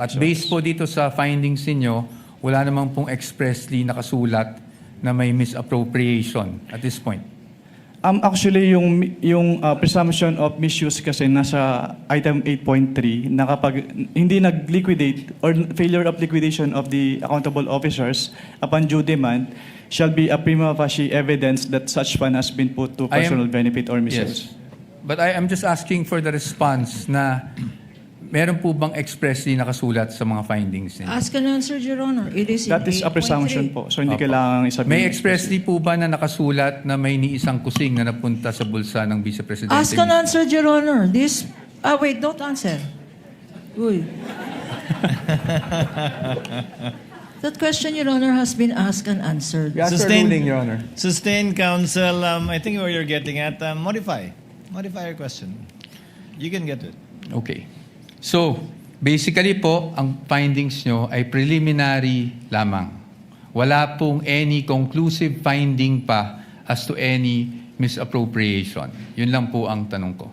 At based po dito sa findings ninyo, wala namang pong expressly nakasulat na may misappropriation at this point. Actually, yung presumption of misuse kasi nasa item 8.3 na kapag hindi nag-liquidate or failure of liquidation of the accountable officers upon due demand shall be a prima facie evidence that such fund has been put to personal benefit or misuse. Yes. But I am just asking for the response na meron po bang expressly nakasulat sa mga findings ninyo? Ask and answer, Your Honor. It is in That is a 8.3. presumption po. So hindi Opo. kailangan isabihin. May expressly po ba na nakasulat na may niisang kusing na napunta sa bulsa ng Vice Presidente? Ask and answer, Your Honor. Wait, don't answer. Uy. That question, Your Honor, has been asked and answered. We ask for Sustained- ruling, Your Honor. Sustained counsel, I think where you're getting at, modify your question. You can get it. Okay. So, basically po, ang findings nyo ay preliminary lamang. Wala pong any conclusive finding pa as to any misappropriation. Yun lang po ang tanong ko.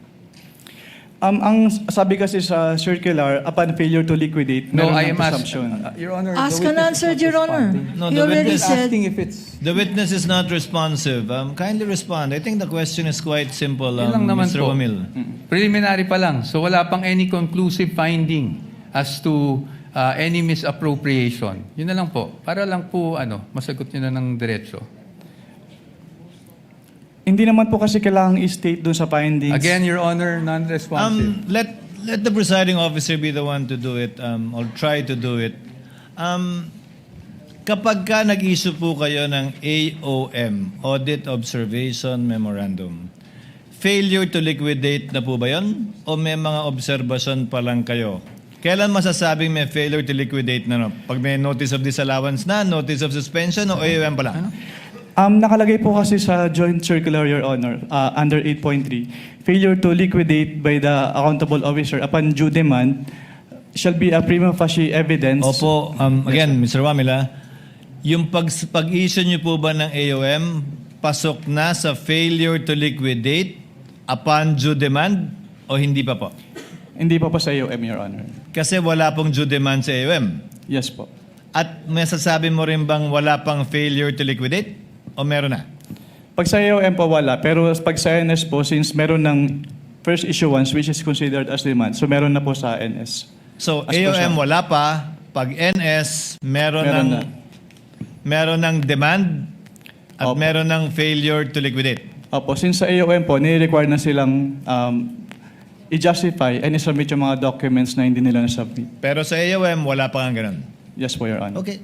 Ang sabi kasi sa circular, upon failure to liquidate, No, meron I ng am presumption. Your Honor, Ask the and witness answer, is not Your Honor. responding. No, He the already witness said. Asking if it's... The witness is not responsive. Kindly respond. I think the question is quite simple, Yun lang naman Mr. po. Wamil. Preliminary pa lang. So, wala pang any conclusive finding as to any misappropriation. Yun na lang po. Para lang po, masagot nyo na ng diretso. Hindi naman po kasi kailangang i-state dun sa findings. Again, Your Honor, non-responsive. Let the presiding officer be the one to do it, or try to do it. Kapag ka nag-issue po kayo ng AOM, Audit Observation Memorandum, failure to liquidate na po ba yun? O may mga observation pa lang kayo? Kailan masasabing may failure to liquidate na? No? Pag may notice of disallowance na, notice of suspension, o AOM pa lang? Nakalagay po kasi sa Joint Circular, Your Honor, under 8.3, failure to liquidate by the accountable officer upon due demand shall be a prima facie evidence. Opo, again, Mr. Wamila, yung pag-issue niyo po ba ng AOM, pasok na sa failure to liquidate upon due demand o hindi pa po? Hindi pa po sa AOM, Your Honor. Kasi wala pong due demand sa AOM. Yes po. At masasabi mo rin bang wala pang failure to liquidate? O meron na? Pag sa AOM po wala, pero pag sa NS po, since meron ng first issuance which is considered as demand, so meron na po sa NS. So, As per siya. AOM wala pa. Pag NS, meron ng demand at Opo. meron ng failure to liquidate. Opo, since sa AOM po, nire-require na silang i-justify and i-submit yung mga documents na hindi nila na-submit. Pero sa AOM, wala pa nga ganun. Yes po, Your Honor. Okay.